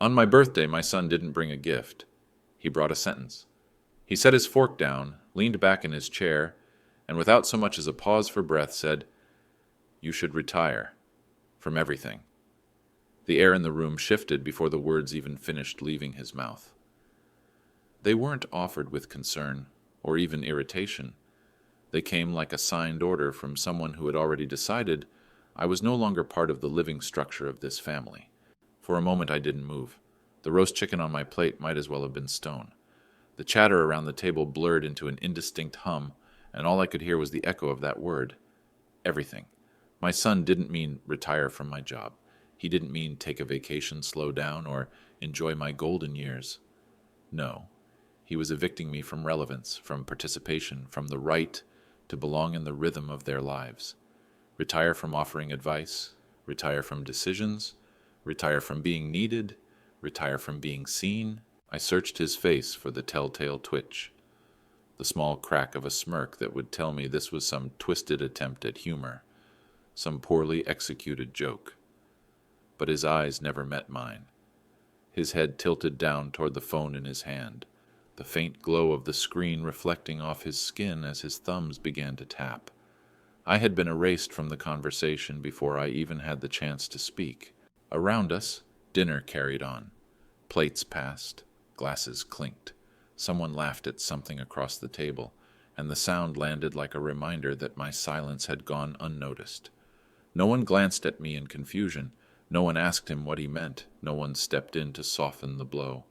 On my birthday, my son didn't bring a gift. He brought a sentence. He set his fork down, leaned back in his chair, and without so much as a pause for breath said, "You should retire from everything." The air in the room shifted before the words even finished leaving his mouth. They weren't offered with concern, or even irritation. They came like a signed order from someone who had already decided I was no longer part of the living structure of this family. For a moment I didn't move. The roast chicken on my plate might as well have been stone. The chatter around the table blurred into an indistinct hum, and all I could hear was the echo of that word. Everything. My son didn't mean retire from my job. He didn't mean take a vacation, slow down, or enjoy my golden years. No. He was evicting me from relevance, from participation, from the right to belong in the rhythm of their lives. Retire from offering advice, retire from decisions, retire from being needed, retire from being seen. I searched his face for the telltale twitch, the small crack of a smirk that would tell me this was some twisted attempt at humor, some poorly executed joke. But his eyes never met mine. His head tilted down toward the phone in his hand, the faint glow of the screen reflecting off his skin as his thumbs began to tap. I had been erased from the conversation before I even had the chance to speak. Around us, dinner carried on. Plates passed, glasses clinked. Someone laughed at something across the table, and the sound landed like a reminder that my silence had gone unnoticed. No one glanced at me in confusion. No one asked him what he meant. No one stepped in to soften the blow.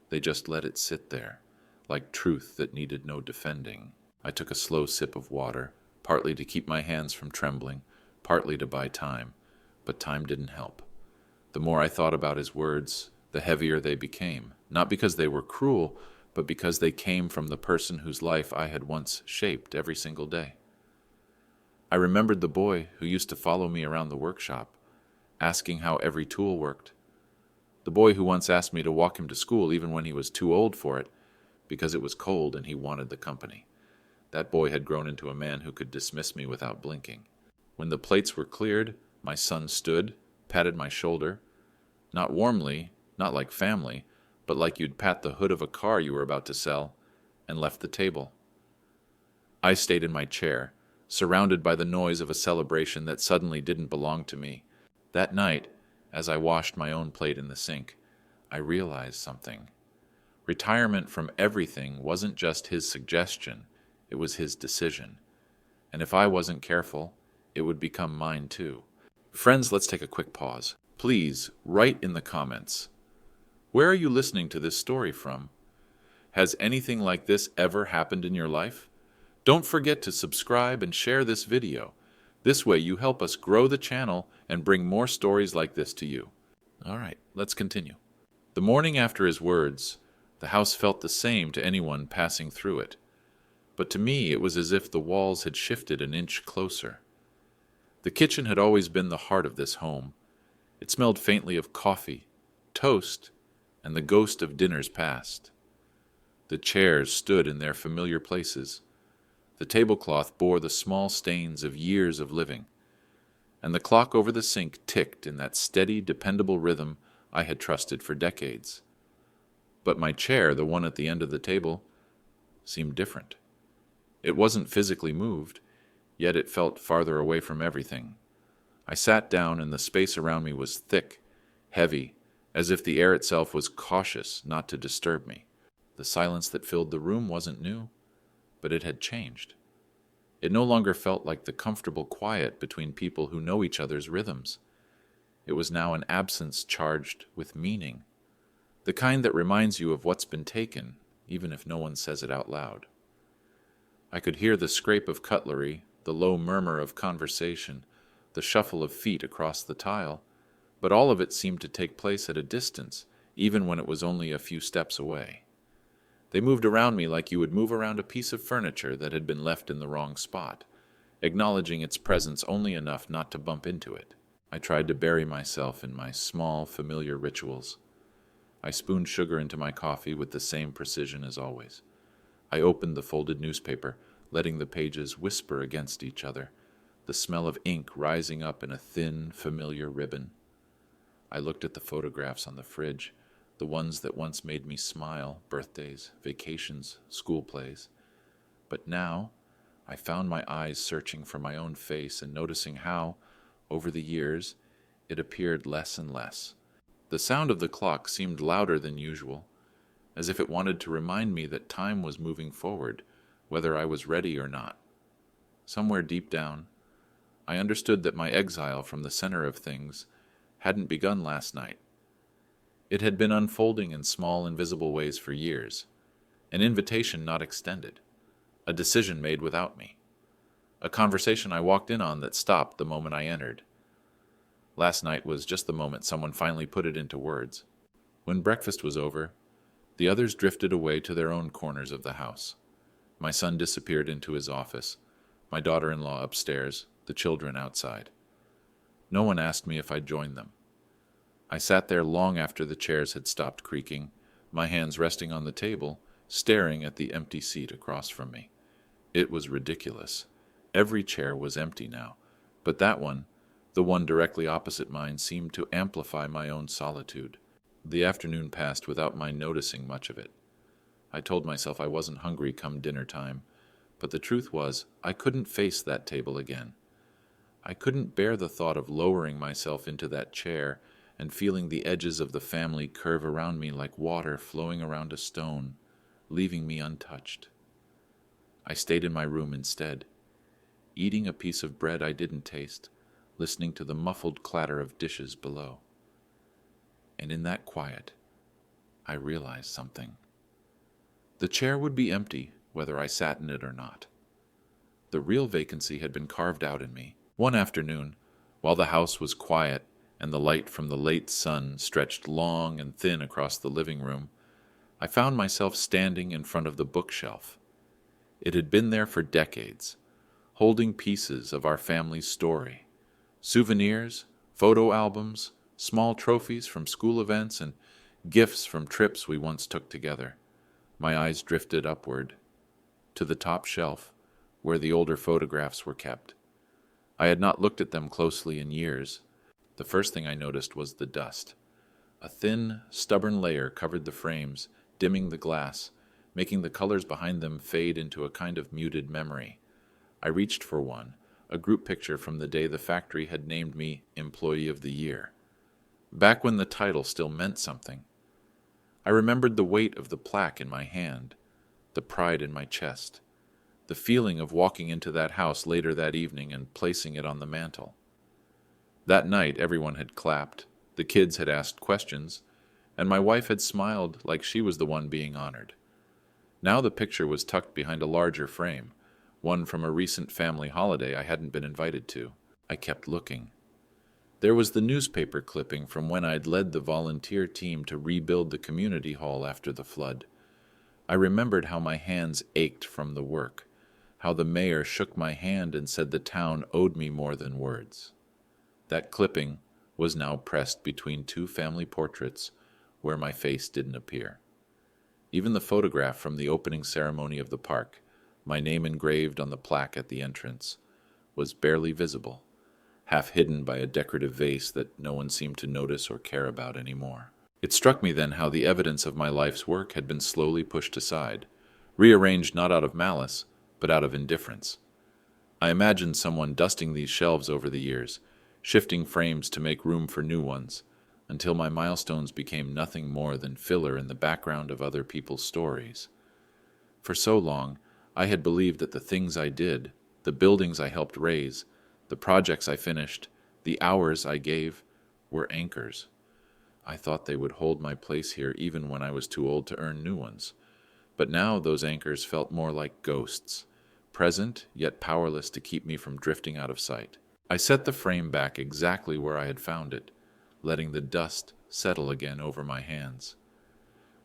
They just let it sit there, like truth that needed no defending. I took a slow sip of water, partly to keep my hands from trembling, partly to buy time, but time didn't help. The more I thought about his words, the heavier they became, not because they were cruel, but because they came from the person whose life I had once shaped every single day. I remembered the boy who used to follow me around the workshop, asking how every tool worked. The boy who once asked me to walk him to school even when he was too old for it, because it was cold and he wanted the company. That boy had grown into a man who could dismiss me without blinking. When the plates were cleared, my son stood, patted my shoulder, not warmly, not like family, but like you'd pat the hood of a car you were about to sell, and left the table. I stayed in my chair, surrounded by the noise of a celebration that suddenly didn't belong to me. That night, as I washed my own plate in the sink, I realized something. Retirement from everything wasn't just his suggestion, it was his decision. And if I wasn't careful, it would become mine too. Friends, let's take a quick pause. Please, write in the comments. Where are you listening to this story from? Has anything like this ever happened in your life? Don't forget to subscribe and share this video. This way you help us grow the channel and bring more stories like this to you. All right, let's continue. The morning after his words, the house felt the same to anyone passing through it. But to me it was as if the walls had shifted an inch closer. The kitchen had always been the heart of this home. It smelled faintly of coffee, toast, and the ghost of dinners past. The chairs stood in their familiar places. The tablecloth bore the small stains of years of living, and the clock over the sink ticked in that steady, dependable rhythm I had trusted for decades. But my chair, the one at the end of the table, seemed different. It wasn't physically moved, yet it felt farther away from everything. I sat down, and the space around me was thick, heavy, as if the air itself was cautious not to disturb me. The silence that filled the room wasn't new, but it had changed. It no longer felt like the comfortable quiet between people who know each other's rhythms. It was now an absence charged with meaning, the kind that reminds you of what's been taken, even if no one says it out loud. I could hear the scrape of cutlery, the low murmur of conversation, the shuffle of feet across the tile, but all of it seemed to take place at a distance, even when it was only a few steps away. They moved around me like you would move around a piece of furniture that had been left in the wrong spot, acknowledging its presence only enough not to bump into it. I tried to bury myself in my small, familiar rituals. I spooned sugar into my coffee with the same precision as always. I opened the folded newspaper, letting the pages whisper against each other, the smell of ink rising up in a thin, familiar ribbon. I looked at the photographs on the fridge, the ones that once made me smile, birthdays, vacations, school plays. But now I found my eyes searching for my own face and noticing how, over the years, it appeared less and less. The sound of the clock seemed louder than usual, as if it wanted to remind me that time was moving forward, whether I was ready or not. Somewhere deep down, I understood that my exile from the center of things hadn't begun last night. It had been unfolding in small, invisible ways for years, an invitation not extended, a decision made without me, a conversation I walked in on that stopped the moment I entered. Last night was just the moment someone finally put it into words. When breakfast was over, the others drifted away to their own corners of the house. My son disappeared into his office, my daughter-in-law upstairs, the children outside. No one asked me if I'd join them. I sat there long after the chairs had stopped creaking, my hands resting on the table, staring at the empty seat across from me. It was ridiculous. Every chair was empty now, but that one, the one directly opposite mine, seemed to amplify my own solitude. The afternoon passed without my noticing much of it. I told myself I wasn't hungry come dinner time, but the truth was I couldn't face that table again. I couldn't bear the thought of lowering myself into that chair and feeling the edges of the family curve around me like water flowing around a stone, leaving me untouched. I stayed in my room instead, eating a piece of bread I didn't taste, listening to the muffled clatter of dishes below. And in that quiet, I realized something. The chair would be empty whether I sat in it or not. The real vacancy had been carved out in me. One afternoon, while the house was quiet and the light from the late sun stretched long and thin across the living room, I found myself standing in front of the bookshelf. It had been there for decades, holding pieces of our family's story, souvenirs, photo albums, small trophies from school events, and gifts from trips we once took together. My eyes drifted upward, to the top shelf, where the older photographs were kept. I had not looked at them closely in years. The first thing I noticed was the dust. A thin, stubborn layer covered the frames, dimming the glass, making the colors behind them fade into a kind of muted memory. I reached for one, a group picture from the day the factory had named me Employee of the Year, back when the title still meant something. I remembered the weight of the plaque in my hand, the pride in my chest, the feeling of walking into that house later that evening and placing it on the mantel. That night everyone had clapped, the kids had asked questions, and my wife had smiled like she was the one being honored. Now the picture was tucked behind a larger frame, one from a recent family holiday I hadn't been invited to. I kept looking. There was the newspaper clipping from when I'd led the volunteer team to rebuild the community hall after the flood. I remembered how my hands ached from the work, how the mayor shook my hand and said the town owed me more than words. That clipping was now pressed between two family portraits where my face didn't appear. Even the photograph from the opening ceremony of the park, my name engraved on the plaque at the entrance, was barely visible, half hidden by a decorative vase that no one seemed to notice or care about anymore. It struck me then how the evidence of my life's work had been slowly pushed aside, rearranged not out of malice, but out of indifference. I imagined someone dusting these shelves over the years, shifting frames to make room for new ones, until my milestones became nothing more than filler in the background of other people's stories. For so long, I had believed that the things I did, the buildings I helped raise, the projects I finished, the hours I gave, were anchors. I thought they would hold my place here even when I was too old to earn new ones. But now those anchors felt more like ghosts, present yet powerless to keep me from drifting out of sight. I set the frame back exactly where I had found it, letting the dust settle again over my hands.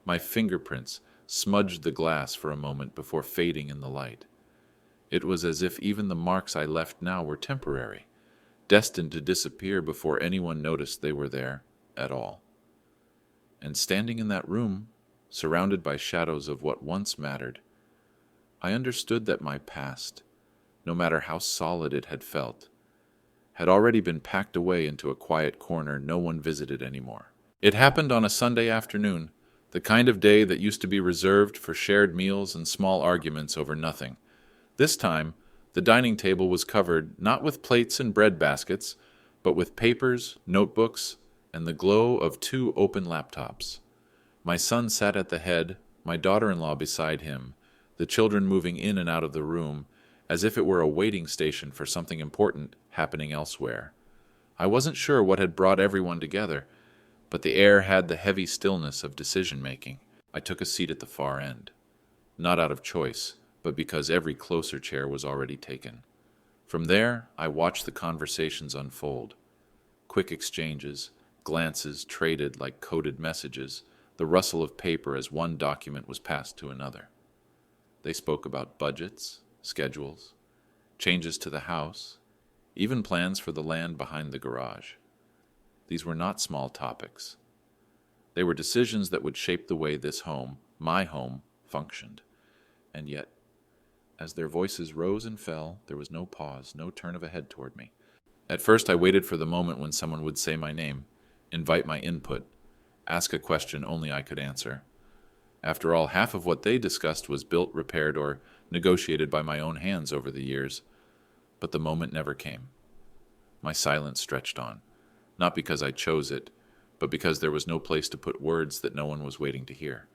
My fingerprints smudged the glass for a moment before fading in the light. It was as if even the marks I left now were temporary, destined to disappear before anyone noticed they were there at all. And standing in that room, surrounded by shadows of what once mattered, I understood that my past, no matter how solid it had felt, had already been packed away into a quiet corner no one visited anymore. It happened on a Sunday afternoon, the kind of day that used to be reserved for shared meals and small arguments over nothing. This time, the dining table was covered not with plates and bread baskets, but with papers, notebooks, and the glow of two open laptops. My son sat at the head, my daughter-in-law beside him, the children moving in and out of the room, as if it were a waiting station for something important happening elsewhere. I wasn't sure what had brought everyone together, but the air had the heavy stillness of decision-making. I took a seat at the far end, not out of choice, but because every closer chair was already taken. From there, I watched the conversations unfold. Quick exchanges, glances traded like coded messages, the rustle of paper as one document was passed to another. They spoke about budgets, schedules, changes to the house, even plans for the land behind the garage. These were not small topics. They were decisions that would shape the way this home, my home, functioned. And yet, as their voices rose and fell, there was no pause, no turn of a head toward me. At first I waited for the moment when someone would say my name, invite my input, ask a question only I could answer. After all, half of what they discussed was built, repaired, or negotiated by my own hands over the years. But the moment never came. My silence stretched on, not because I chose it, but because there was no place to put words that no one was waiting to hear.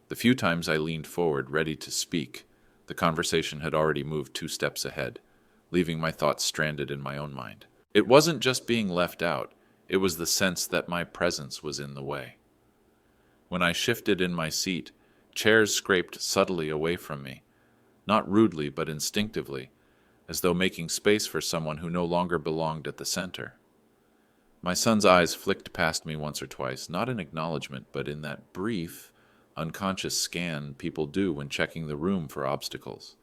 The few times I leaned forward, ready to speak, the conversation had already moved 2 steps ahead, leaving my thoughts stranded in my own mind. It wasn't just being left out, it was the sense that my presence was in the way. When I shifted in my seat, chairs scraped subtly away from me, not rudely but instinctively, as though making space for someone who no longer belonged at the center. My son's eyes flicked past me once or twice, not in acknowledgement, but in that brief, unconscious scan people do when checking the room for obstacles.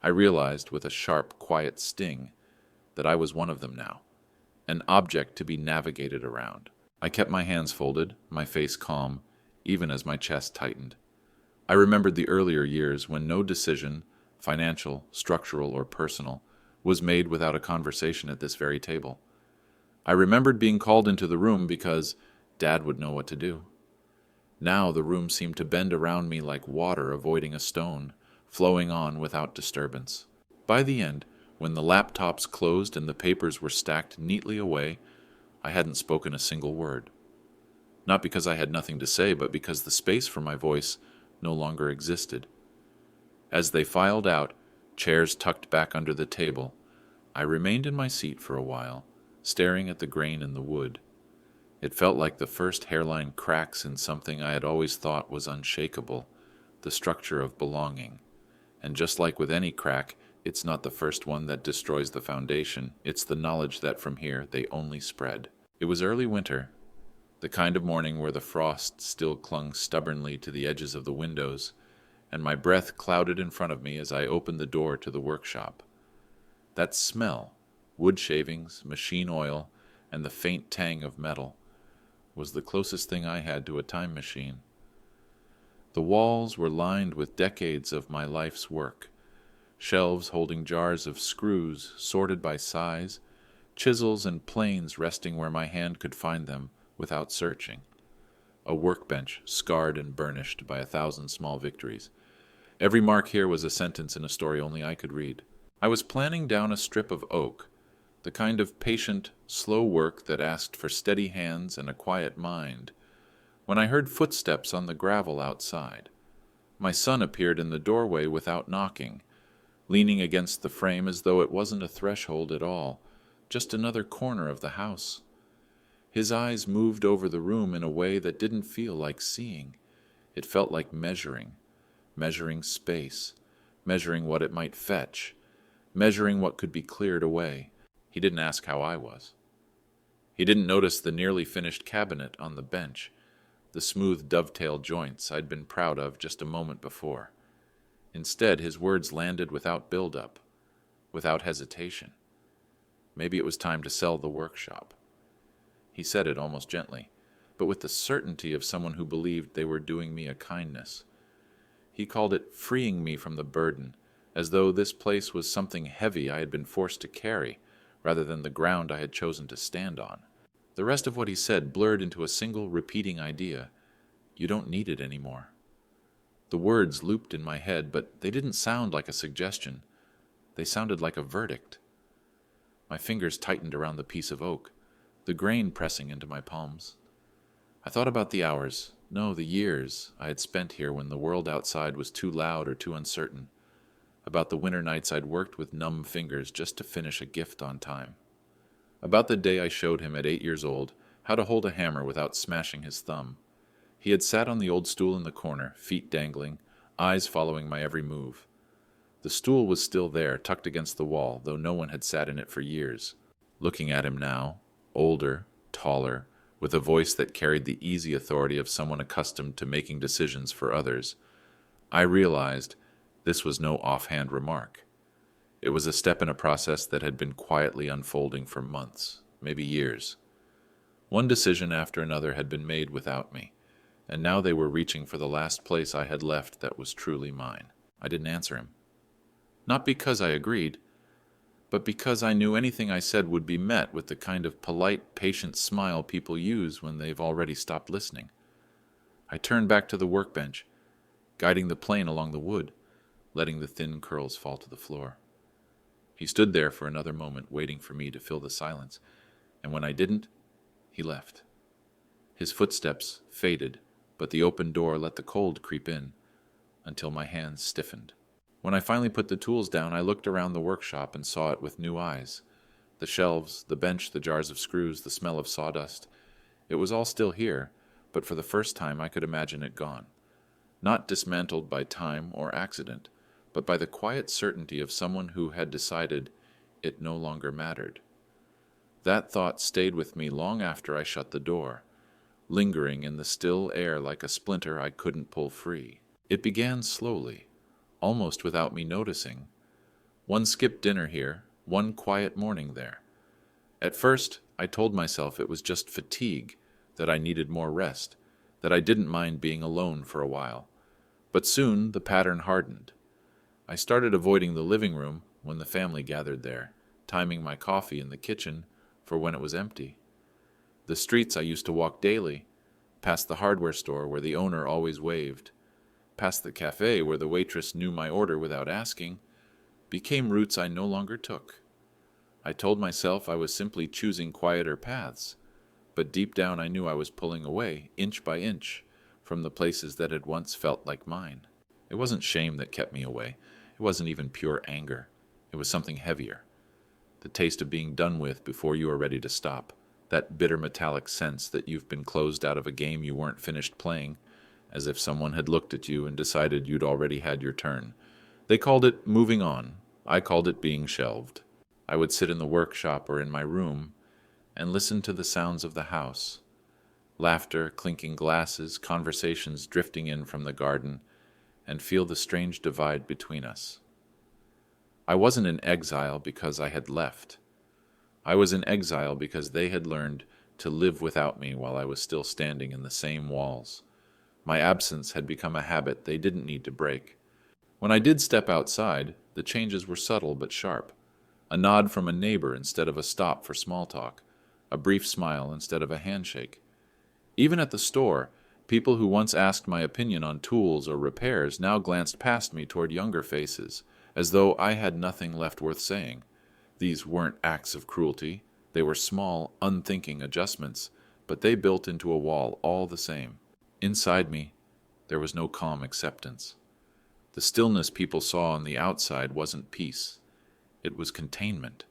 I realized, with a sharp, quiet sting, that I was one of them now, an object to be navigated around. I kept my hands folded, my face calm, even as my chest tightened. I remembered the earlier years when no decision, financial, structural, or personal, was made without a conversation at this very table. I remembered being called into the room because Dad would know what to do. Now the room seemed to bend around me like water avoiding a stone, flowing on without disturbance. By the end, when the laptops closed and the papers were stacked neatly away, I hadn't spoken a single word. Not because I had nothing to say, but because the space for my voice no longer existed. As they filed out, chairs tucked back under the table, I remained in my seat for a while, staring at the grain in the wood. It felt like the first hairline cracks in something I had always thought was unshakable, the structure of belonging. And just like with any crack, it's not the first one that destroys the foundation, it's the knowledge that from here they only spread. It was early winter, the kind of morning where the frost still clung stubbornly to the edges of the windows, and my breath clouded in front of me as I opened the door to the workshop. That smell, wood shavings, machine oil, and the faint tang of metal, was the closest thing I had to a time machine. The walls were lined with decades of my life's work, shelves holding jars of screws sorted by size, chisels and planes resting where my hand could find them without searching. A workbench scarred and burnished by 1,000 small victories. Every mark here was a sentence in a story only I could read. I was planning down a strip of oak, the kind of patient, slow work that asked for steady hands and a quiet mind, when I heard footsteps on the gravel outside. My son appeared in the doorway without knocking, leaning against the frame as though it wasn't a threshold at all, just another corner of the house. His eyes moved over the room in a way that didn't feel like seeing. It felt like measuring space, measuring what it might fetch, measuring what could be cleared away. He didn't ask how I was. He didn't notice the nearly finished cabinet on the bench, the smooth dovetail joints I'd been proud of just a moment before. Instead, his words landed without build-up, without hesitation. Maybe it was time to sell the workshop. He said it almost gently, but with the certainty of someone who believed they were doing me a kindness. He called it freeing me from the burden, as though this place was something heavy I had been forced to carry, rather than the ground I had chosen to stand on. The rest of what he said blurred into a single repeating idea. You don't need it anymore. The words looped in my head, but they didn't sound like a suggestion. They sounded like a verdict. My fingers tightened around the piece of oak, the grain pressing into my palms. I thought about the hours, no, the years I had spent here when the world outside was too loud or too uncertain, about the winter nights I'd worked with numb fingers just to finish a gift on time, about the day I showed him at 8 years old how to hold a hammer without smashing his thumb. He had sat on the old stool in the corner, feet dangling, eyes following my every move. The stool was still there, tucked against the wall, though no one had sat in it for years. Looking at him now, older, taller, with a voice that carried the easy authority of someone accustomed to making decisions for others, I realized this was no offhand remark. It was a step in a process that had been quietly unfolding for months, maybe years. One decision after another had been made without me, and now they were reaching for the last place I had left that was truly mine. I didn't answer him. Not because I agreed, but because I knew anything I said would be met with the kind of polite, patient smile people use when they've already stopped listening. I turned back to the workbench, guiding the plane along the wood, letting the thin curls fall to the floor. He stood there for another moment, waiting for me to fill the silence, and when I didn't, he left. His footsteps faded, but the open door let the cold creep in, until my hands stiffened. When I finally put the tools down, I looked around the workshop and saw it with new eyes. The shelves, the bench, the jars of screws, the smell of sawdust. It was all still here, but for the first time I could imagine it gone. Not dismantled by time or accident, but by the quiet certainty of someone who had decided it no longer mattered. That thought stayed with me long after I shut the door, lingering in the still air like a splinter I couldn't pull free. It began slowly, almost without me noticing. One skipped dinner here, one quiet morning there. At first, I told myself it was just fatigue, that I needed more rest, that I didn't mind being alone for a while. But soon the pattern hardened. I started avoiding the living room when the family gathered there, timing my coffee in the kitchen for when it was empty. The streets I used to walk daily, past the hardware store where the owner always waved, past the cafe where the waitress knew my order without asking, became routes I no longer took. I told myself I was simply choosing quieter paths, but deep down I knew I was pulling away, inch by inch, from the places that had once felt like mine. It wasn't shame that kept me away. It wasn't even pure anger. It was something heavier. The taste of being done with before you are ready to stop. That bitter metallic sense that you've been closed out of a game you weren't finished playing, as if someone had looked at you and decided you'd already had your turn. They called it moving on. I called it being shelved. I would sit in the workshop or in my room and listen to the sounds of the house. Laughter, clinking glasses, conversations drifting in from the garden, and feel the strange divide between us. I wasn't in exile because I had left. I was in exile because they had learned to live without me while I was still standing in the same walls. My absence had become a habit they didn't need to break. When I did step outside, the changes were subtle but sharp. A nod from a neighbor instead of a stop for small talk, a brief smile instead of a handshake. Even at the store, people who once asked my opinion on tools or repairs now glanced past me toward younger faces, as though I had nothing left worth saying. These weren't acts of cruelty. They were small, unthinking adjustments, but they built into a wall all the same. Inside me, there was no calm acceptance. The stillness people saw on the outside wasn't peace. It was containment.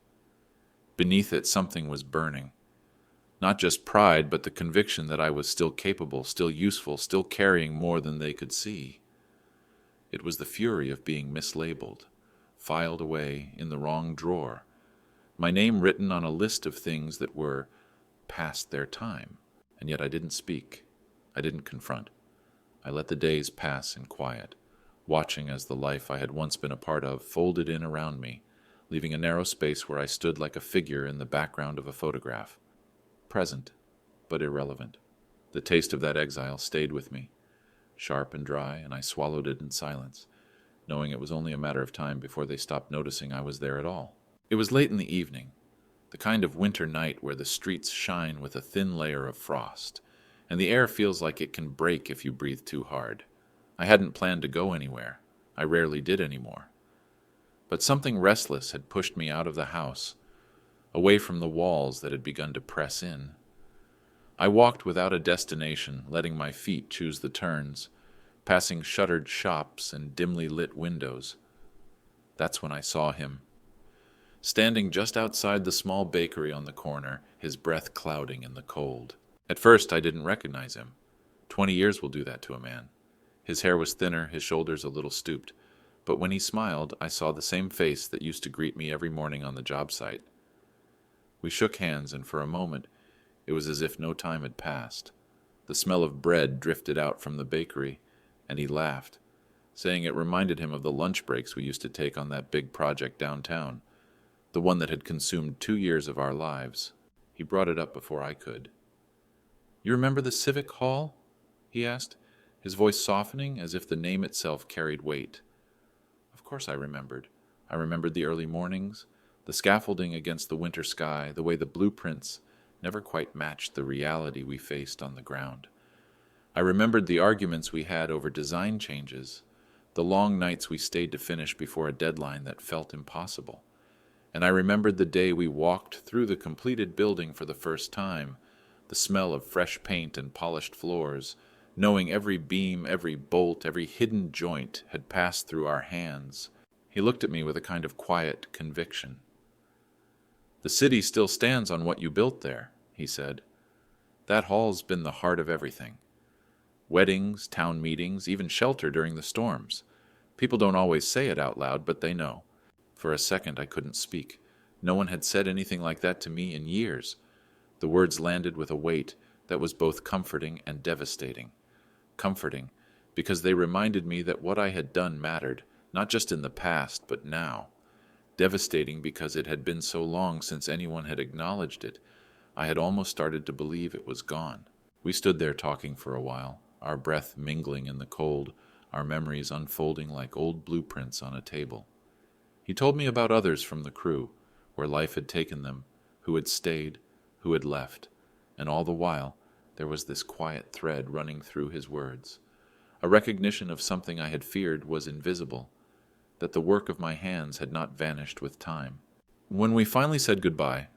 Beneath it, something was burning. Not just pride, but the conviction that I was still capable, still useful, still carrying more than they could see. It was the fury of being mislabeled, filed away in the wrong drawer, my name written on a list of things that were past their time. And yet I didn't speak. I didn't confront. I let the days pass in quiet, watching as the life I had once been a part of folded in around me, leaving a narrow space where I stood like a figure in the background of a photograph. Present, but irrelevant. The taste of that exile stayed with me, sharp and dry, and I swallowed it in silence, knowing it was only a matter of time before they stopped noticing I was there at all. It was late in the evening. the kind of winter night where the streets shine with a thin layer of frost, and the air feels like it can break if you breathe too hard. I hadn't planned to go anywhere. I rarely did anymore. But something restless had pushed me out of the house, away from the walls that had begun to press in. I walked without a destination, letting my feet choose the turns, passing shuttered shops and dimly lit windows. That's when I saw him, standing just outside the small bakery on the corner, his breath clouding in the cold. At first, I didn't recognize him. 20 years will do that to a man. His hair was thinner, his shoulders a little stooped, but when he smiled, I saw the same face that used to greet me every morning on the job site. We shook hands, and for a moment, it was as if no time had passed. The smell of bread drifted out from the bakery, and he laughed, saying it reminded him of the lunch breaks we used to take on that big project downtown, the one that had consumed 2 years of our lives. He brought it up before I could. "You remember the Civic Hall?" he asked, his voice softening as if the name itself carried weight. Of course I remembered. I remembered the early mornings, the scaffolding against the winter sky, the way the blueprints never quite matched the reality we faced on the ground. I remembered the arguments we had over design changes, the long nights we stayed to finish before a deadline that felt impossible. And I remembered the day we walked through the completed building for the first time, the smell of fresh paint and polished floors, knowing every beam, every bolt, every hidden joint had passed through our hands. He looked at me with a kind of quiet conviction. "The city still stands on what you built there," he said. "That hall's been the heart of everything. Weddings, town meetings, even shelter during the storms. People don't always say it out loud, but they know." For a second I couldn't speak. No one had said anything like that to me in years. The words landed with a weight that was both comforting and devastating. Comforting, because they reminded me that what I had done mattered, not just in the past, but now. Devastating because it had been so long since anyone had acknowledged it, I had almost started to believe it was gone. We stood there talking for a while, our breath mingling in the cold, our memories unfolding like old blueprints on a table. He told me about others from the crew, where life had taken them, who had stayed, who had left, and all the while there was this quiet thread running through his words, a recognition of something I had feared was invisible, that the work of my hands had not vanished with time. When we finally said goodbye,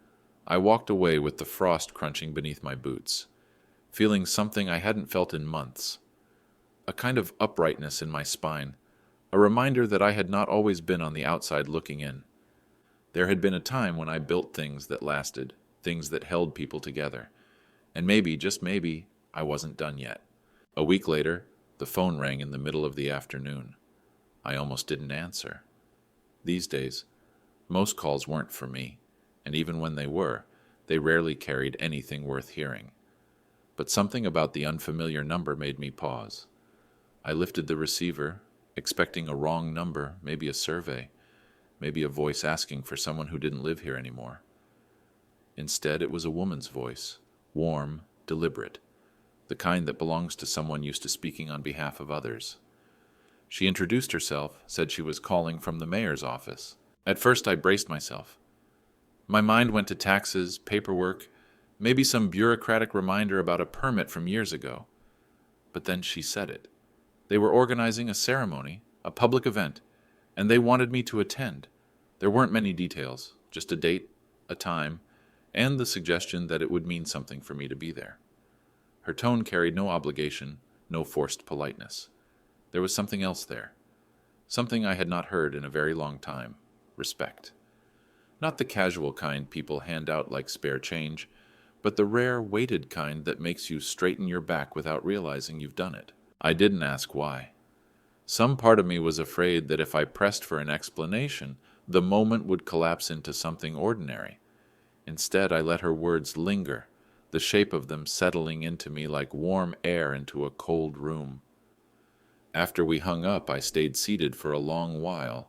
I walked away with the frost crunching beneath my boots, feeling something I hadn't felt in months, a kind of uprightness in my spine, a reminder that I had not always been on the outside looking in. There had been a time when I built things that lasted, things that held people together, and maybe, just maybe, I wasn't done yet. A week later, the phone rang in the middle of the afternoon. I almost didn't answer. These days, most calls weren't for me, and even when they were, they rarely carried anything worth hearing. But something about the unfamiliar number made me pause. I lifted the receiver, expecting a wrong number, maybe a survey, maybe a voice asking for someone who didn't live here anymore. Instead, it was a woman's voice, warm, deliberate, the kind that belongs to someone used to speaking on behalf of others. She introduced herself, said she was calling from the mayor's office. At first I braced myself. My mind went to taxes, paperwork, maybe some bureaucratic reminder about a permit from years ago. But then she said it. They were organizing a ceremony, a public event, and they wanted me to attend. There weren't many details, just a date, a time, and the suggestion that it would mean something for me to be there. Her tone carried no obligation, no forced politeness. There was something else there, something I had not heard in a very long time, respect. Not the casual kind people hand out like spare change, but the rare, weighted kind that makes you straighten your back without realizing you've done it. I didn't ask why. Some part of me was afraid that if I pressed for an explanation, the moment would collapse into something ordinary. Instead, I let her words linger, the shape of them settling into me like warm air into a cold room. After we hung up, I stayed seated for a long while,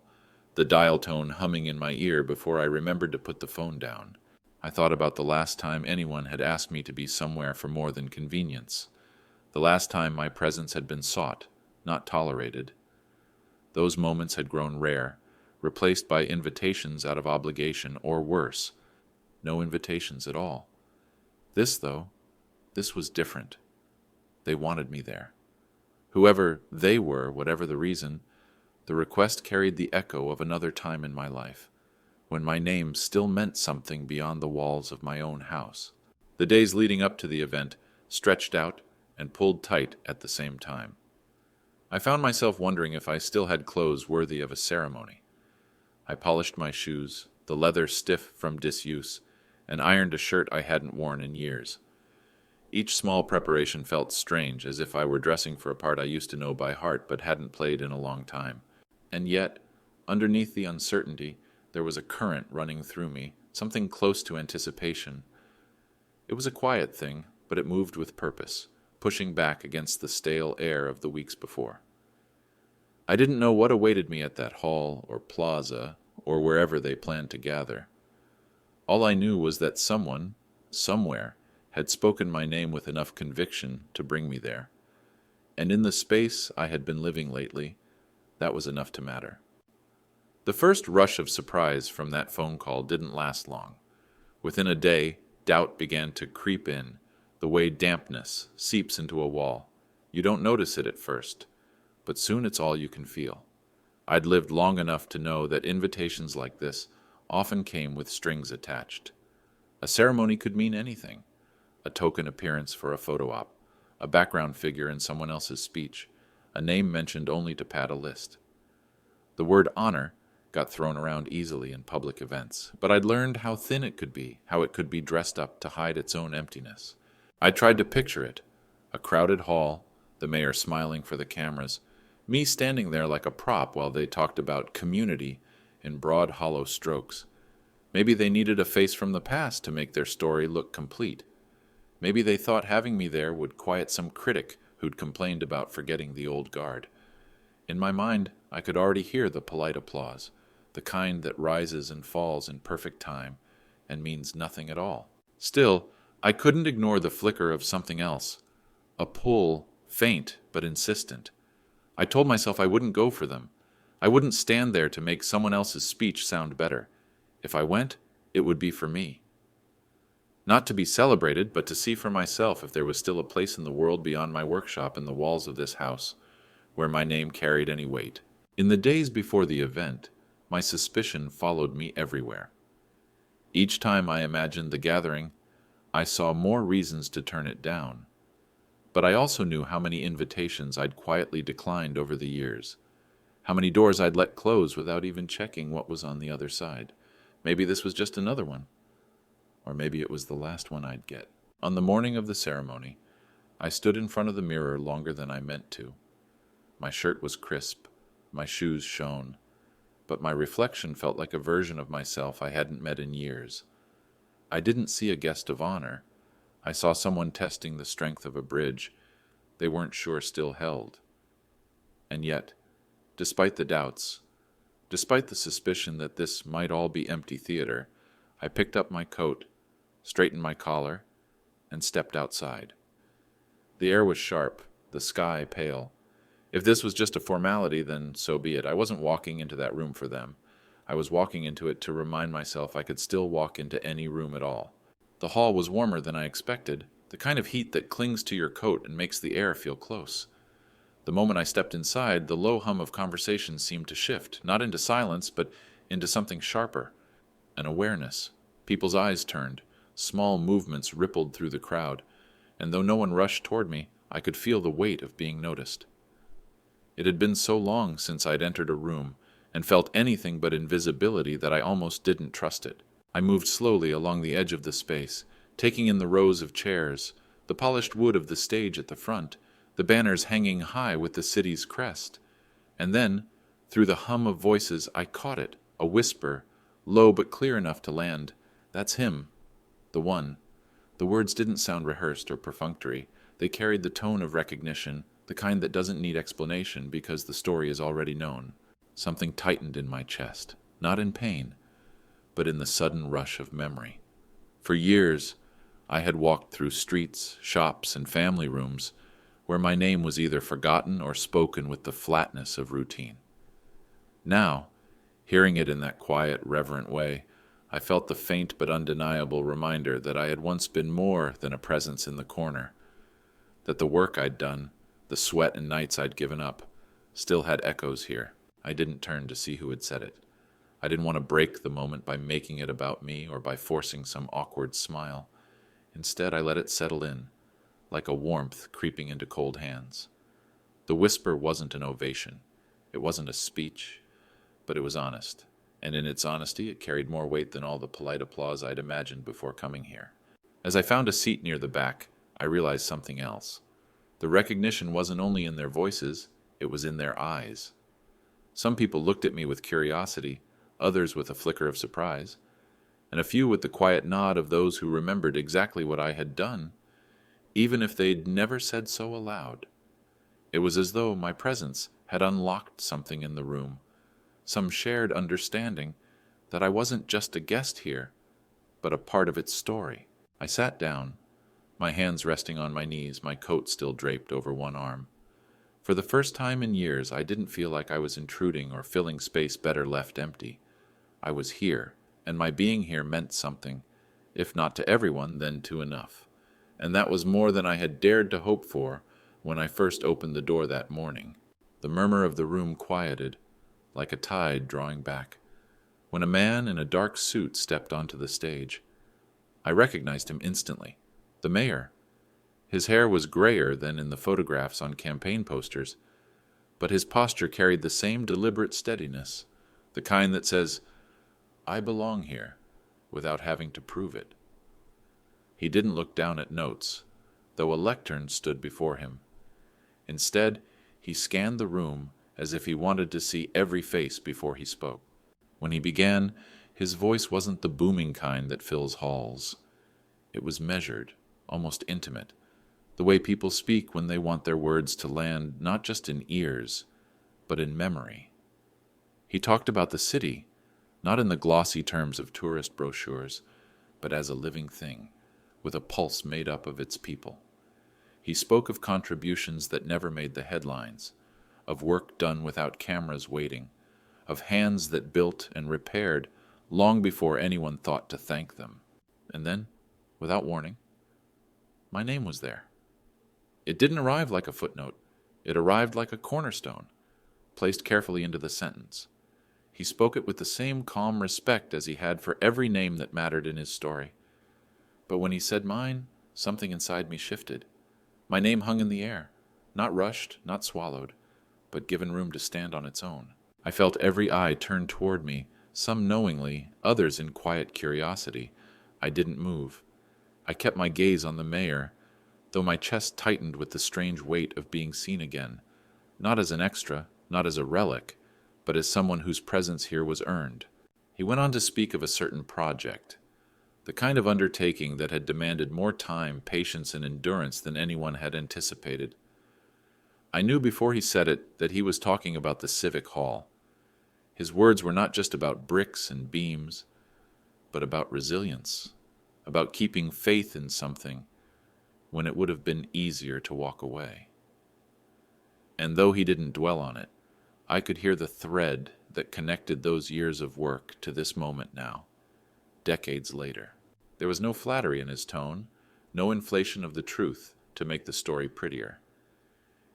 the dial tone humming in my ear before I remembered to put the phone down. I thought about the last time anyone had asked me to be somewhere for more than convenience, the last time my presence had been sought, not tolerated. Those moments had grown rare, replaced by invitations out of obligation or worse, no invitations at all. This, though, this was different. They wanted me there. Whoever they were, whatever the reason, the request carried the echo of another time in my life, when my name still meant something beyond the walls of my own house. The days leading up to the event stretched out and pulled tight at the same time. I found myself wondering if I still had clothes worthy of a ceremony. I polished my shoes, the leather stiff from disuse, and ironed a shirt I hadn't worn in years. Each small preparation felt strange, as if I were dressing for a part I used to know by heart but hadn't played in a long time. And yet, underneath the uncertainty, there was a current running through me, something close to anticipation. It was a quiet thing, but it moved with purpose, pushing back against the stale air of the weeks before. I didn't know what awaited me at that hall or plaza or wherever they planned to gather. All I knew was that someone, somewhere, had spoken my name with enough conviction to bring me there. And in the space I had been living lately, that was enough to matter. The first rush of surprise from that phone call didn't last long. Within a day, doubt began to creep in, the way dampness seeps into a wall. You don't notice it at first, but soon it's all you can feel. I'd lived long enough to know that invitations like this often came with strings attached. A ceremony could mean anything: a token appearance for a photo op, a background figure in someone else's speech, a name mentioned only to pad a list. The word honor got thrown around easily in public events, but I'd learned how thin it could be, how it could be dressed up to hide its own emptiness. I tried to picture it: a crowded hall, the mayor smiling for the cameras, me standing there like a prop while they talked about community in broad, hollow strokes. Maybe they needed a face from the past to make their story look complete. Maybe they thought having me there would quiet some critic who'd complained about forgetting the old guard. In my mind, I could already hear the polite applause, the kind that rises and falls in perfect time and means nothing at all. Still, I couldn't ignore the flicker of something else, a pull, faint but insistent. I told myself I wouldn't go for them. I wouldn't stand there to make someone else's speech sound better. If I went, it would be for me. Not to be celebrated, but to see for myself if there was still a place in the world beyond my workshop and the walls of this house, where my name carried any weight. In the days before the event, my suspicion followed me everywhere. Each time I imagined the gathering, I saw more reasons to turn it down. But I also knew how many invitations I'd quietly declined over the years, how many doors I'd let close without even checking what was on the other side. Maybe this was just another one, or maybe it was the last one I'd get. On the morning of the ceremony, I stood in front of the mirror longer than I meant to. My shirt was crisp, my shoes shone, but my reflection felt like a version of myself I hadn't met in years. I didn't see a guest of honor. I saw someone testing the strength of a bridge they weren't sure still held. And yet, despite the doubts, despite the suspicion that this might all be empty theater, I picked up my coat, straightened my collar, and stepped outside. The air was sharp, the sky pale. If this was just a formality, then so be it. I wasn't walking into that room for them. I was walking into it to remind myself I could still walk into any room at all. The hall was warmer than I expected, the kind of heat that clings to your coat and makes the air feel close. The moment I stepped inside, the low hum of conversation seemed to shift, not into silence, but into something sharper, an awareness. People's eyes turned, small movements rippled through the crowd, and though no one rushed toward me, I could feel the weight of being noticed. It had been so long since I'd entered a room and felt anything but invisibility that I almost didn't trust it. I moved slowly along the edge of the space, taking in the rows of chairs, the polished wood of the stage at the front, the banners hanging high with the city's crest. And then, through the hum of voices, I caught it, a whisper, low but clear enough to land. "That's him, the one." The words didn't sound rehearsed or perfunctory. They carried the tone of recognition, the kind that doesn't need explanation because the story is already known. Something tightened in my chest, not in pain, but in the sudden rush of memory. For years, I had walked through streets, shops, and family rooms where my name was either forgotten or spoken with the flatness of routine. Now, hearing it in that quiet, reverent way, I felt the faint but undeniable reminder that I had once been more than a presence in the corner, that the work I'd done, the sweat and nights I'd given up, still had echoes here. I didn't turn to see who had said it. I didn't want to break the moment by making it about me or by forcing some awkward smile. Instead, I let it settle in, like a warmth creeping into cold hands. The whisper wasn't an ovation. It wasn't a speech, but it was honest. And in its honesty, it carried more weight than all the polite applause I'd imagined before coming here. As I found a seat near the back, I realized something else. The recognition wasn't only in their voices, it was in their eyes. Some people looked at me with curiosity, others with a flicker of surprise, and a few with the quiet nod of those who remembered exactly what I had done, even if they'd never said so aloud. It was as though my presence had unlocked something in the room, some shared understanding that I wasn't just a guest here, but a part of its story. I sat down, my hands resting on my knees, my coat still draped over one arm. For the first time in years, I didn't feel like I was intruding or filling space better left empty. I was here, and my being here meant something, if not to everyone, then to enough. And that was more than I had dared to hope for when I first opened the door that morning. The murmur of the room quieted, like a tide drawing back, when a man in a dark suit stepped onto the stage. I recognized him instantly. The mayor. His hair was grayer than in the photographs on campaign posters, but his posture carried the same deliberate steadiness, the kind that says, "I belong here," without having to prove it. He didn't look down at notes, though a lectern stood before him. Instead, he scanned the room as if he wanted to see every face before he spoke. When he began, his voice wasn't the booming kind that fills halls. It was measured, almost intimate, the way people speak when they want their words to land not just in ears, but in memory. He talked about the city, not in the glossy terms of tourist brochures, but as a living thing, with a pulse made up of its people. He spoke of contributions that never made the headlines, of work done without cameras waiting, of hands that built and repaired long before anyone thought to thank them. And then, without warning, my name was there. It didn't arrive like a footnote. It arrived like a cornerstone, placed carefully into the sentence. He spoke it with the same calm respect as he had for every name that mattered in his story. But when he said mine, something inside me shifted. My name hung in the air, not rushed, not swallowed, but given room to stand on its own. I felt every eye turn toward me, some knowingly, others in quiet curiosity. I didn't move. I kept my gaze on the mayor, though my chest tightened with the strange weight of being seen again, not as an extra, not as a relic, but as someone whose presence here was earned. He went on to speak of a certain project, the kind of undertaking that had demanded more time, patience, and endurance than anyone had anticipated. I knew before he said it that he was talking about the Civic Hall. His words were not just about bricks and beams, but about resilience, about keeping faith in something when it would have been easier to walk away. And though he didn't dwell on it, I could hear the thread that connected those years of work to this moment now, decades later. There was no flattery in his tone, no inflation of the truth to make the story prettier.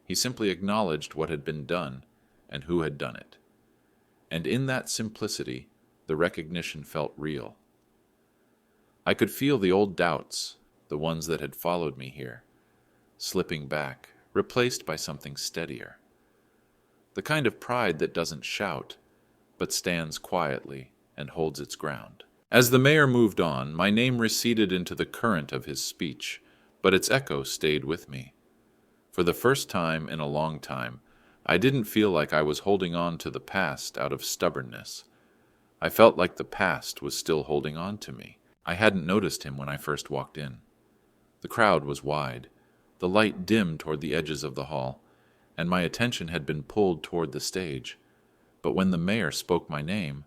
He simply acknowledged what had been done and who had done it. And in that simplicity, the recognition felt real. I could feel the old doubts, the ones that had followed me here, slipping back, replaced by something steadier. The kind of pride that doesn't shout, but stands quietly and holds its ground. As the mayor moved on, my name receded into the current of his speech, but its echo stayed with me. For the first time in a long time, I didn't feel like I was holding on to the past out of stubbornness. I felt like the past was still holding on to me. I hadn't noticed him when I first walked in. The crowd was wide, the light dimmed toward the edges of the hall, and my attention had been pulled toward the stage. But when the mayor spoke my name,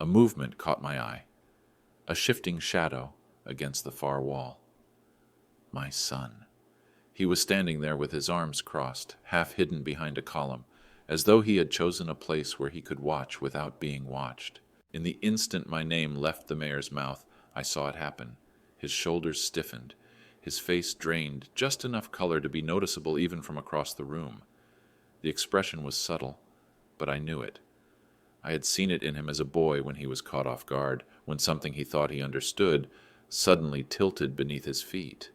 a movement caught my eye, a shifting shadow against the far wall. My son. He was standing there with his arms crossed, half hidden behind a column, as though he had chosen a place where he could watch without being watched. In the instant my name left the mayor's mouth, I saw it happen. His shoulders stiffened. His face drained just enough color to be noticeable even from across the room. The expression was subtle, but I knew it. I had seen it in him as a boy when he was caught off guard, when something he thought he understood suddenly tilted beneath his feet.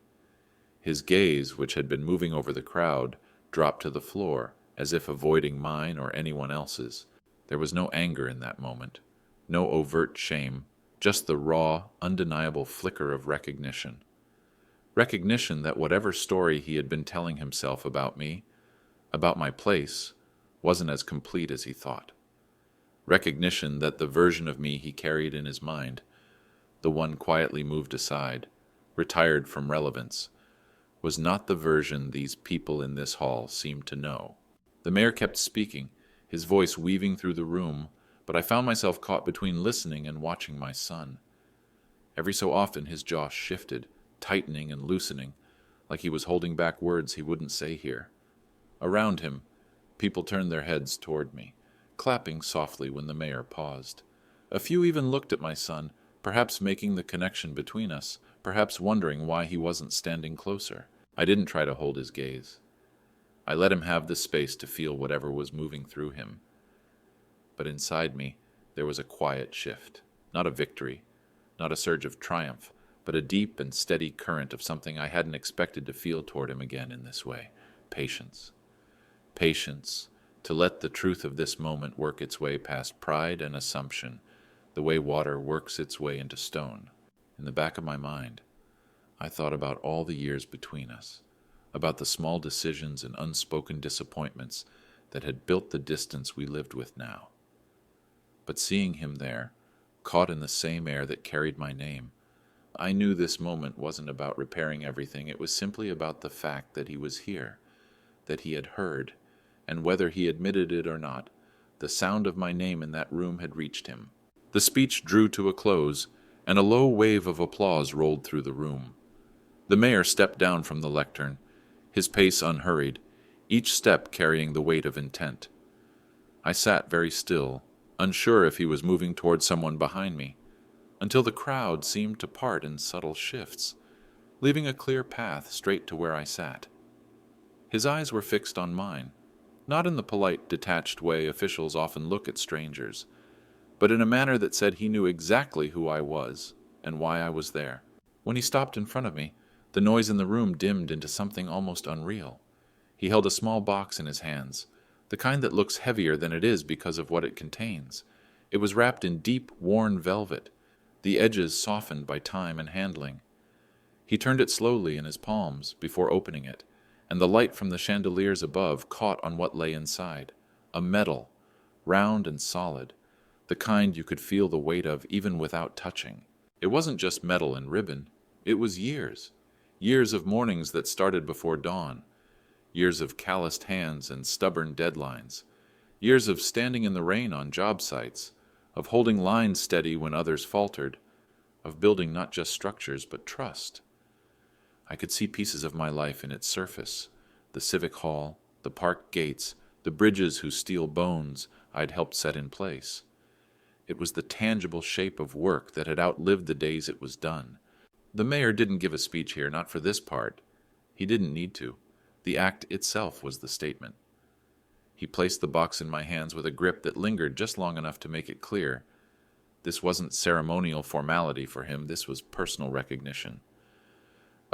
His gaze, which had been moving over the crowd, dropped to the floor, as if avoiding mine or anyone else's. There was no anger in that moment, no overt shame, just the raw, undeniable flicker of recognition. Recognition that whatever story he had been telling himself about me, about my place, wasn't as complete as he thought. Recognition that the version of me he carried in his mind, the one quietly moved aside, retired from relevance, was not the version these people in this hall seemed to know. The mayor kept speaking, his voice weaving through the room, but I found myself caught between listening and watching my son. Every so often his jaw shifted, tightening and loosening, like he was holding back words he wouldn't say here. Around him, people turned their heads toward me, clapping softly when the mayor paused. A few even looked at my son, perhaps making the connection between us, perhaps wondering why he wasn't standing closer. I didn't try to hold his gaze. I let him have the space to feel whatever was moving through him. But inside me, there was a quiet shift, not a victory, not a surge of triumph, but a deep and steady current of something I hadn't expected to feel toward him again in this way. Patience. Patience, to let the truth of this moment work its way past pride and assumption, the way water works its way into stone. In the back of my mind, I thought about all the years between us, about the small decisions and unspoken disappointments that had built the distance we lived with now. But seeing him there, caught in the same air that carried my name, I knew this moment wasn't about repairing everything. It was simply about the fact that he was here, that he had heard, and whether he admitted it or not, the sound of my name in that room had reached him. The speech drew to a close, and a low wave of applause rolled through the room. The mayor stepped down from the lectern, his pace unhurried, each step carrying the weight of intent. I sat very still, unsure if he was moving toward someone behind me, until the crowd seemed to part in subtle shifts, leaving a clear path straight to where I sat. His eyes were fixed on mine, not in the polite, detached way officials often look at strangers, but in a manner that said he knew exactly who I was and why I was there. When he stopped in front of me, the noise in the room dimmed into something almost unreal. He held a small box in his hands, the kind that looks heavier than it is because of what it contains. It was wrapped in deep, worn velvet, the edges softened by time and handling. He turned it slowly in his palms before opening it, and the light from the chandeliers above caught on what lay inside, a medal, round and solid, the kind you could feel the weight of even without touching. It wasn't just metal and ribbon, it was years of mornings that started before dawn, years of calloused hands and stubborn deadlines, years of standing in the rain on job sites, of holding lines steady when others faltered, of building not just structures but trust. I could see pieces of my life in its surface, the civic hall, the park gates, the bridges whose steel bones I'd helped set in place. It was the tangible shape of work that had outlived the days it was done. The mayor didn't give a speech here, not for this part. He didn't need to. The act itself was the statement. He placed the box in my hands with a grip that lingered just long enough to make it clear. This wasn't ceremonial formality for him, this was personal recognition.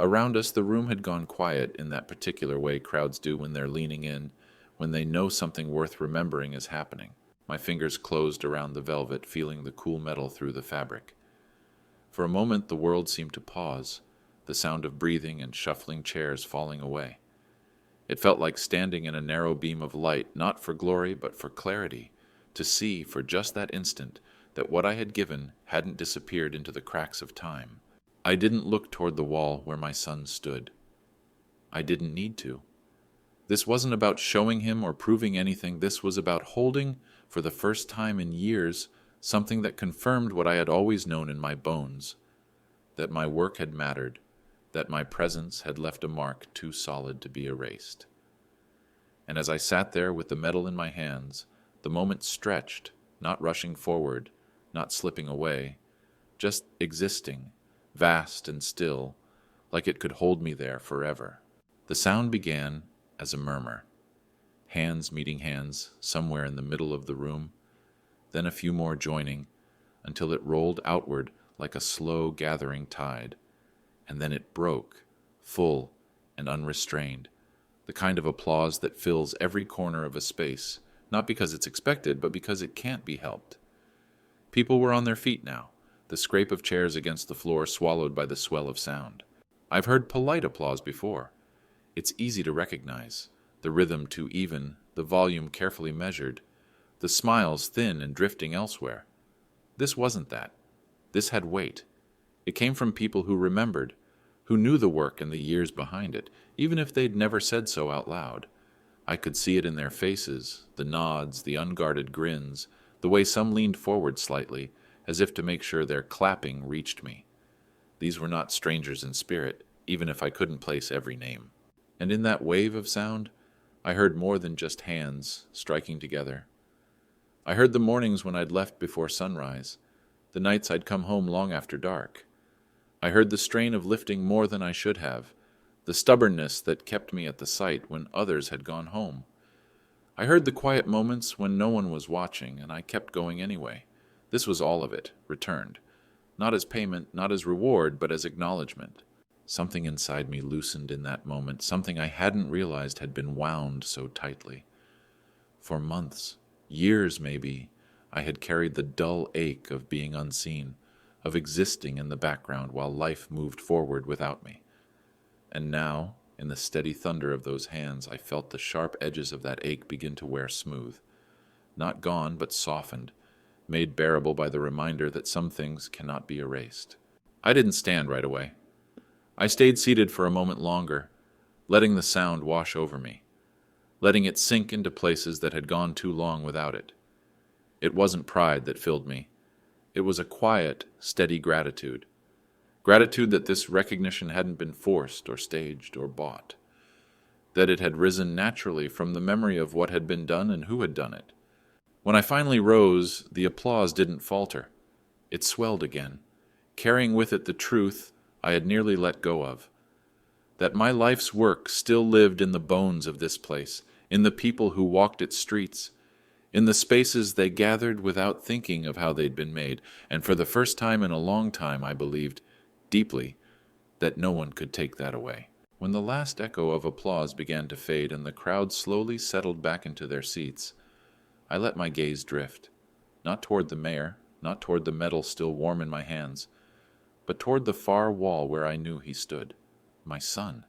Around us, the room had gone quiet in that particular way crowds do when they're leaning in, when they know something worth remembering is happening. My fingers closed around the velvet, feeling the cool metal through the fabric. For a moment, the world seemed to pause, the sound of breathing and shuffling chairs falling away. It felt like standing in a narrow beam of light, not for glory, but for clarity, to see, for just that instant, that what I had given hadn't disappeared into the cracks of time. I didn't look toward the wall where my son stood. I didn't need to. This wasn't about showing him or proving anything. This was about holding, for the first time in years, something that confirmed what I had always known in my bones, that my work had mattered, that my presence had left a mark too solid to be erased. And as I sat there with the medal in my hands, the moment stretched, not rushing forward, not slipping away, just existing, vast and still, like it could hold me there forever. The sound began as a murmur, hands meeting hands somewhere in the middle of the room, then a few more joining, until it rolled outward like a slow gathering tide, and then it broke, full and unrestrained, the kind of applause that fills every corner of a space, not because it's expected, but because it can't be helped. People were on their feet now, the scrape of chairs against the floor swallowed by the swell of sound. I've heard polite applause before. It's easy to recognize, the rhythm too even, the volume carefully measured, the smiles thin and drifting elsewhere. This wasn't that. This had weight. It came from people who remembered, who knew the work and the years behind it, even if they'd never said so out loud. I could see it in their faces, the nods, the unguarded grins, the way some leaned forward slightly, as if to make sure their clapping reached me. These were not strangers in spirit, even if I couldn't place every name. And in that wave of sound, I heard more than just hands striking together. I heard the mornings when I'd left before sunrise, the nights I'd come home long after dark. I heard the strain of lifting more than I should have, the stubbornness that kept me at the site when others had gone home. I heard the quiet moments when no one was watching, and I kept going anyway. This was all of it, returned. Not as payment, not as reward, but as acknowledgement. Something inside me loosened in that moment, something I hadn't realized had been wound so tightly. For months, years maybe, I had carried the dull ache of being unseen, of existing in the background while life moved forward without me. And now, in the steady thunder of those hands, I felt the sharp edges of that ache begin to wear smooth. Not gone, but softened, made bearable by the reminder that some things cannot be erased. I didn't stand right away. I stayed seated for a moment longer, letting the sound wash over me, letting it sink into places that had gone too long without it. It wasn't pride that filled me. It was a quiet, steady gratitude. Gratitude that this recognition hadn't been forced or staged or bought, that it had risen naturally from the memory of what had been done and who had done it. When I finally rose, the applause didn't falter. It swelled again, carrying with it the truth I had nearly let go of, that my life's work still lived in the bones of this place, in the people who walked its streets, in the spaces they gathered without thinking of how they'd been made, and for the first time in a long time I believed, deeply, that no one could take that away. When the last echo of applause began to fade and the crowd slowly settled back into their seats, I let my gaze drift, not toward the mayor, not toward the medal still warm in my hands, but toward the far wall where I knew he stood, my son.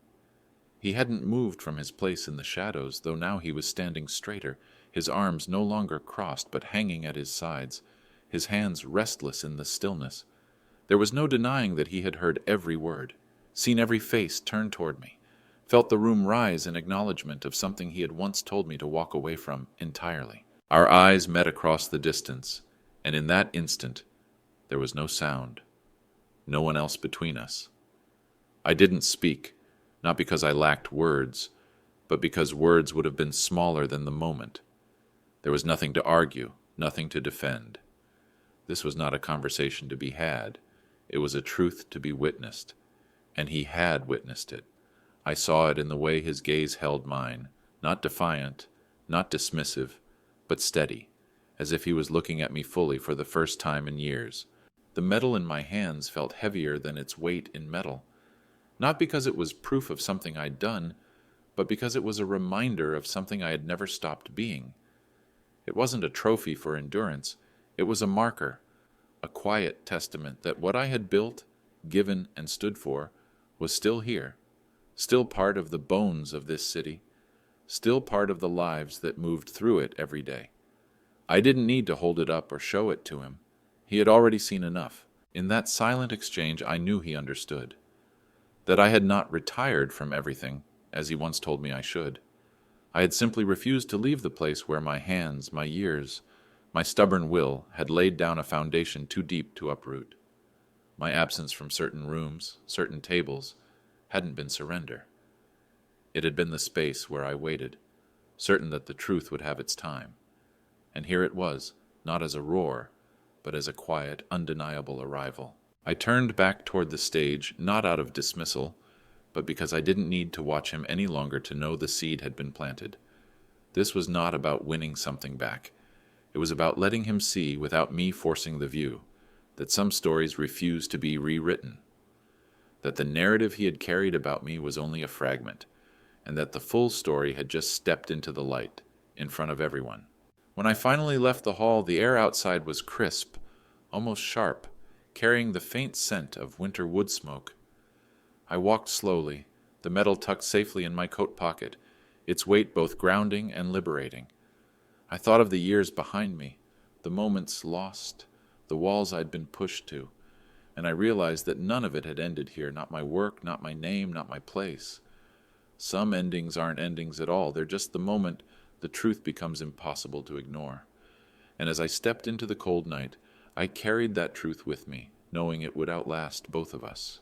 He hadn't moved from his place in the shadows, though now he was standing straighter, his arms no longer crossed but hanging at his sides, his hands restless in the stillness. There was no denying that he had heard every word, seen every face turn toward me, felt the room rise in acknowledgement of something he had once told me to walk away from entirely. Our eyes met across the distance, and in that instant there was no sound, no one else between us. I didn't speak, not because I lacked words, but because words would have been smaller than the moment. There was nothing to argue, nothing to defend. This was not a conversation to be had. It was a truth to be witnessed, and he had witnessed it. I saw it in the way his gaze held mine, not defiant, not dismissive, but steady, as if he was looking at me fully for the first time in years. The metal in my hands felt heavier than its weight in metal, not because it was proof of something I'd done, but because it was a reminder of something I had never stopped being. It wasn't a trophy for endurance, it was a marker, a quiet testament that what I had built, given, and stood for was still here, still part of the bones of this city, still part of the lives that moved through it every day. I didn't need to hold it up or show it to him. He had already seen enough. In that silent exchange, I knew he understood. That I had not retired from everything, as he once told me I should. I had simply refused to leave the place where my hands, my years, my stubborn will had laid down a foundation too deep to uproot. My absence from certain rooms, certain tables, hadn't been surrender. It had been the space where I waited, certain that the truth would have its time. And here it was, not as a roar, but as a quiet, undeniable arrival. I turned back toward the stage, not out of dismissal, but because I didn't need to watch him any longer to know the seed had been planted. This was not about winning something back. It was about letting him see, without me forcing the view, that some stories refuse to be rewritten, that the narrative he had carried about me was only a fragment, and that the full story had just stepped into the light, in front of everyone. When I finally left the hall, the air outside was crisp, almost sharp, carrying the faint scent of winter wood smoke. I walked slowly, the metal tucked safely in my coat pocket, its weight both grounding and liberating. I thought of the years behind me, the moments lost, the walls I'd been pushed to, and I realized that none of it had ended here, not my work, not my name, not my place. Some endings aren't endings at all, they're just the moment the truth becomes impossible to ignore. And as I stepped into the cold night, I carried that truth with me, knowing it would outlast both of us.